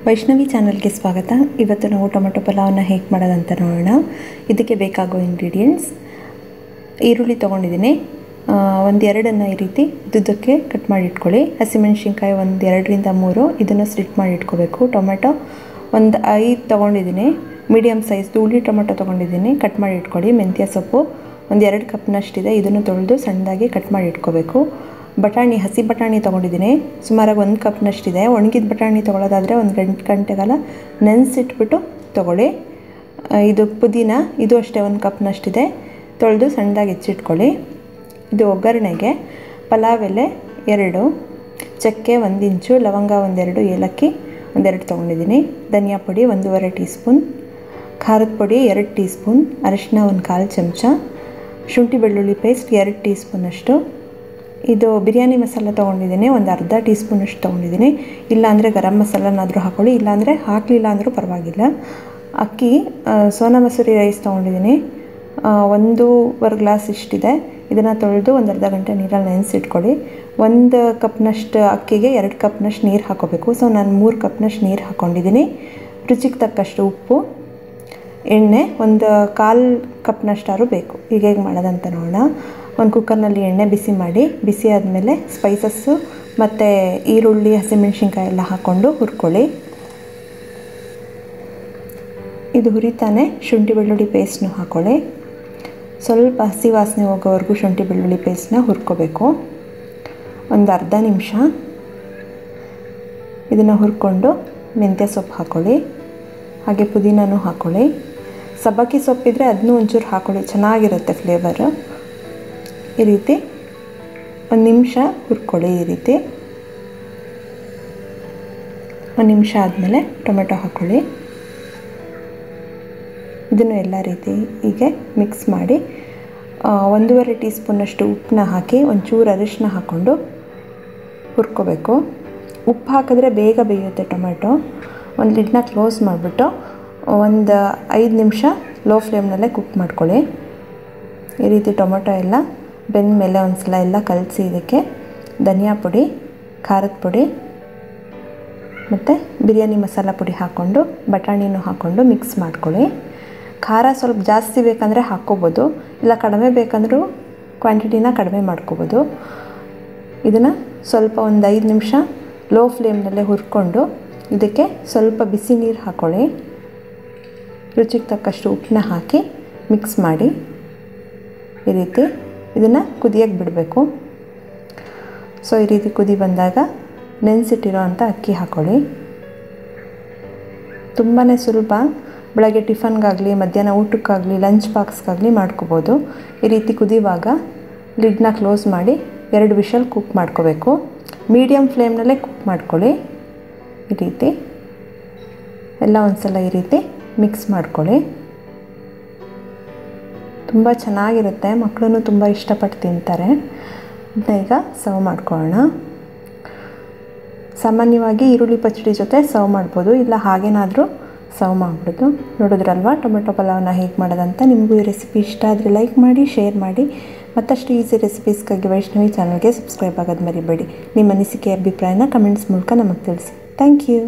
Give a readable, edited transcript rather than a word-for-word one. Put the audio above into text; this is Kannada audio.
ವೈಷ್ಣವಿ ಚಾನಲ್ಗೆ ಸ್ವಾಗತ. ಇವತ್ತು ನಾವು ಟೊಮೆಟೊ ಪಲಾವನ್ನ ಹೇಗೆ ಮಾಡೋದಂತ ನೋಡೋಣ. ಇದಕ್ಕೆ ಬೇಕಾಗೋ ಇಂಗ್ರೀಡಿಯೆಂಟ್ಸ್: ಈರುಳ್ಳಿ ತೊಗೊಂಡಿದ್ದೀನಿ, ಒಂದೆರಡನ್ನು ಈ ರೀತಿ ಉದ್ದಕ್ಕೆ ಕಟ್ ಮಾಡಿ ಇಟ್ಕೊಳ್ಳಿ. ಹಸಿಮೆಣಸಿನ್ಕಾಯಿ ಒಂದು 2ರಿಂದ 3 ಇದನ್ನು ಸ್ಲಿಟ್ ಮಾಡಿ ಇಟ್ಕೋಬೇಕು. ಟೊಮೆಟೊ ಒಂದು 5 ತೊಗೊಂಡಿದ್ದೀನಿ, ಮೀಡಿಯಮ್ ಸೈಜ್ದು ಹುಳಿ ಟೊಮೆಟೊ ತೊಗೊಂಡಿದ್ದೀನಿ, ಕಟ್ ಮಾಡಿ ಇಟ್ಕೊಳ್ಳಿ. ಮೆಂತ್ಯ ಸೊಪ್ಪು ಒಂದು 2 ಕಪ್ನಷ್ಟಿದೆ, ಇದನ್ನು ತೊಳೆದು ಸಣ್ಣದಾಗಿ ಕಟ್ ಮಾಡಿ ಇಟ್ಕೋಬೇಕು. ಬಟಾಣಿ, ಹಸಿ ಬಟಾಣಿ ತೊಗೊಂಡಿದ್ದೀನಿ, ಸುಮಾರಾಗಿ 1 ಕಪ್ನಷ್ಟಿದೆ. ಒಣಗಿದ ಬಟಾಣಿ ತೊಗೊಳ್ಳೋದಾದರೆ 1 ಗಂಟೆಗಾಲ ನೆನೆಸಿಟ್ಬಿಟ್ಟು ತೊಗೊಳ್ಳಿ. ಇದು ಪುದೀನ, ಇದು ಅಷ್ಟೇ 1 ಕಪ್ನಷ್ಟಿದೆ, ತೊಳೆದು ಸಣ್ಣದಾಗಿ ಹೆಚ್ಚಿಟ್ಕೊಳ್ಳಿ. ಇದು ಒಗ್ಗರಣೆಗೆ ಪಲಾವ್ ಎಲೆ 2, ಚಕ್ಕೆ 1 ಇಂಚು, ಲವಂಗ 1-2, ಏಲಕ್ಕಿ 1-2 ತೊಗೊಂಡಿದ್ದೀನಿ, ಧನಿಯಾ ಪುಡಿ 1.5 ಟೀ ಸ್ಪೂನ್, ಖಾರದ ಪುಡಿ 2 ಟೀ ಸ್ಪೂನ್, ಅರಿಶಿನ 1/4 ಚಮಚ, ಶುಂಠಿ ಬೆಳ್ಳುಳ್ಳಿ ಪೇಸ್ಟ್ 2 ಟೀ ಸ್ಪೂನಷ್ಟು. ಇದು ಬಿರಿಯಾನಿ ಮಸಾಲ ತೊಗೊಂಡಿದ್ದೀನಿ, ಒಂದು ಅರ್ಧ ಟೀ ಸ್ಪೂನಷ್ಟು ತೊಗೊಂಡಿದ್ದೀನಿ. ಇಲ್ಲಾಂದರೆ ಗರಂ ಮಸಾಲನಾದರೂ ಹಾಕ್ಕೊಳ್ಳಿ, ಇಲ್ಲಾಂದರೆ ಹಾಕಲಿಲ್ಲ ಅಂದರೂ ಪರವಾಗಿಲ್ಲ. ಅಕ್ಕಿ ಸೋನಾ ಮಸೂರಿ ರೈಸ್ ತೊಗೊಂಡಿದ್ದೀನಿ, 1.25 ಗ್ಲಾಸ್ ಇಷ್ಟಿದೆ. ಇದನ್ನು ತೊಳೆದು ಒಂದು ಅರ್ಧ ಗಂಟೆ ನೀರಲ್ಲಿ ನೆನೆಸಿಟ್ಕೊಳ್ಳಿ. 1 ಕಪ್ನಷ್ಟು ಅಕ್ಕಿಗೆ 2 ಕಪ್ನಷ್ಟು ನೀರು ಹಾಕೋಬೇಕು. ಸೊ ನಾನು 3 ಕಪ್ನಷ್ಟು ನೀರು ಹಾಕ್ಕೊಂಡಿದ್ದೀನಿ. ರುಚಿಗೆ ತಕ್ಕಷ್ಟು ಉಪ್ಪು, ಎಣ್ಣೆ 1/4 ಕಪ್ನಷ್ಟಾರು ಬೇಕು. ಈಗ ಹೇಗೆ ಮಾಡೋದಂತ ನೋಡೋಣ. ಒಂದು ಕುಕ್ಕರ್ನಲ್ಲಿ ಎಣ್ಣೆ ಬಿಸಿ ಮಾಡಿ, ಬಿಸಿ ಆದಮೇಲೆ ಸ್ಪೈಸಸ್ಸು ಮತ್ತು ಈರುಳ್ಳಿ, ಹಸಿಮೆಣಸಿನ್ಕಾಯಿ ಎಲ್ಲ ಹಾಕ್ಕೊಂಡು ಹುರ್ಕೊಳ್ಳಿ. ಇದು ಹುರಿತಾನೆ ಶುಂಠಿ ಬೆಳ್ಳುಳ್ಳಿ ಪೇಸ್ಟ್ನು ಹಾಕ್ಕೊಳ್ಳಿ. ಸ್ವಲ್ಪ ಹಸಿ ವಾಸನೆ ಹೋಗೋವರೆಗೂ ಶುಂಠಿ ಬೆಳ್ಳುಳ್ಳಿ ಪೇಸ್ಟ್ನ ಹುರ್ಕೋಬೇಕು. ಒಂದು ಅರ್ಧ ನಿಮಿಷ ಇದನ್ನು ಹುರ್ಕೊಂಡು ಮೆಂತ್ಯ ಸೊಪ್ಪು ಹಾಕ್ಕೊಳ್ಳಿ, ಹಾಗೆ ಪುದೀನೂ ಹಾಕ್ಕೊಳ್ಳಿ. ಸಬ್ಬಕ್ಕಿ ಸೊಪ್ಪಿದ್ರೆ ಅದನ್ನೂ ಒಂಚೂರು ಹಾಕ್ಕೊಳ್ಳಿ, ಚೆನ್ನಾಗಿರುತ್ತೆ ಫ್ಲೇವರು. ಈ ರೀತಿ 1 ನಿಮಿಷ ಹುರ್ಕೊಳ್ಳಿ. ಈ ರೀತಿ 1 ನಿಮಿಷ ಆದಮೇಲೆ ಟೊಮೆಟೊ ಹಾಕ್ಕೊಳ್ಳಿ. ಇದನ್ನು ಎಲ್ಲ ರೀತಿ ಹೀಗೆ ಮಿಕ್ಸ್ ಮಾಡಿ 1.5 ಟೀ ಸ್ಪೂನಷ್ಟು ಉಪ್ಪನ್ನ ಹಾಕಿ, ಒಂಚೂರು ಅರಿಶಿನ ಹಾಕ್ಕೊಂಡು ಹುರ್ಕೋಬೇಕು. ಉಪ್ಪು ಹಾಕಿದ್ರೆ ಬೇಗ ಬೇಯುತ್ತೆ ಟೊಮೆಟೊ. ಒಂದು ಲಿಡ್ನ ಕ್ಲೋಸ್ ಮಾಡಿಬಿಟ್ಟು ಒಂದು 5 ನಿಮಿಷ ಲೋ ಫ್ಲೇಮ್ನಲ್ಲೇ ಕುಕ್ ಮಾಡ್ಕೊಳ್ಳಿ. ಈ ರೀತಿ ಟೊಮೆಟೊ ಎಲ್ಲ ಬೆಂದ ಮೇಲೆ ಒಂದು ಸಲ ಎಲ್ಲ ಕಲಸಿ ಇದಕ್ಕೆ ಧನಿಯಾ ಪುಡಿ, ಖಾರದ ಪುಡಿ ಮತ್ತು ಬಿರಿಯಾನಿ ಮಸಾಲ ಪುಡಿ ಹಾಕ್ಕೊಂಡು ಬಟಾಣಿನೂ ಹಾಕ್ಕೊಂಡು ಮಿಕ್ಸ್ ಮಾಡ್ಕೊಳ್ಳಿ. ಖಾರ ಸ್ವಲ್ಪ ಜಾಸ್ತಿ ಬೇಕಂದರೆ ಹಾಕ್ಕೋಬೋದು, ಇಲ್ಲ ಕಡಿಮೆ ಬೇಕಂದರೂ ಕ್ವಾಂಟಿಟಿನ ಕಡಿಮೆ ಮಾಡ್ಕೋಬೋದು. ಇದನ್ನು ಸ್ವಲ್ಪ ಒಂದು 5 ನಿಮಿಷ ಲೋ ಫ್ಲೇಮ್ನಲ್ಲೇ ಹುರ್ಕೊಂಡು ಇದಕ್ಕೆ ಸ್ವಲ್ಪ ಬಿಸಿ ನೀರು ಹಾಕ್ಕೊಳ್ಳಿ. ರುಚಿಗೆ ತಕ್ಕಷ್ಟು ಉಪ್ಪನ್ನ ಹಾಕಿ ಮಿಕ್ಸ್ ಮಾಡಿ ಈ ರೀತಿ ಇದನ್ನು ಕುದಿಯೋಕ್ಕೆ ಬಿಡಬೇಕು. ಸೊ ಈ ರೀತಿ ಕುದಿ ಬಂದಾಗ ನೆನೆಸಿಟ್ಟಿರೋ ಅಂಥ ಅಕ್ಕಿ ಹಾಕ್ಕೊಳ್ಳಿ. ತುಂಬಾ ಸುಲಭ. ಬೆಳಗ್ಗೆ ಟಿಫನ್ಗಾಗಲಿ, ಮಧ್ಯಾಹ್ನ ಊಟಕ್ಕಾಗಲಿ, ಲಂಚ್ ಬಾಕ್ಸ್ಗಾಗಲಿ ಮಾಡ್ಕೋಬೋದು. ಈ ರೀತಿ ಕುದಿಯುವಾಗ ಲಿಡ್ನ ಕ್ಲೋಸ್ ಮಾಡಿ 2 ವಿಷಲ್ ಕುಕ್ ಮಾಡ್ಕೋಬೇಕು. ಮೀಡಿಯಮ್ ಫ್ಲೇಮ್ನಲ್ಲೇ ಕುಕ್ ಮಾಡ್ಕೊಳ್ಳಿ. ಈ ರೀತಿ ಎಲ್ಲ ಒಂದು ಸಲ ಈ ರೀತಿ ಮಿಕ್ಸ್ ಮಾಡ್ಕೊಳ್ಳಿ. ತುಂಬ ಚೆನ್ನಾಗಿರುತ್ತೆ, ಮಕ್ಕಳು ತುಂಬ ಇಷ್ಟಪಟ್ಟು ತಿಂತಾರೆ. ಇದನ್ನ ಈಗ ಸರ್ವ್ ಮಾಡ್ಕೊಳ್ಳೋಣ. ಸಾಮಾನ್ಯವಾಗಿ ಈರುಳ್ಳಿ ಪಚ್ಚಡಿ ಜೊತೆ ಸರ್ವ್ ಮಾಡ್ಬೋದು, ಇಲ್ಲ ಹಾಗೇನಾದರೂ ಸರ್ವ್ ಮಾಡಿಬಿಡೋದು. ನೋಡಿದ್ರಲ್ವ ಟೊಮೆಟೊ ಪಲಾವನ್ನ ಹೇಗೆ ಮಾಡೋದಂತ. ನಿಮಗೂ ಈ ರೆಸಿಪಿ ಇಷ್ಟ ಆದರೆ ಲೈಕ್ ಮಾಡಿ, ಶೇರ್ ಮಾಡಿ. ಮತ್ತಷ್ಟು ಈಸಿ ರೆಸಿಪೀಸ್ಗಾಗಿ ವೈಷ್ಣವಿ ಚಾನಲ್ಗೆ ಸಬ್ಸ್ಕ್ರೈಬ್ ಆಗೋದು ಮರಿಬೇಡಿ. ನಿಮ್ಮ ಅನಿಸಿಕೆ, ಅಭಿಪ್ರಾಯನ ಕಮೆಂಟ್ಸ್ ಮೂಲಕ ನಮಗೆ ತಿಳಿಸಿ. Thank you.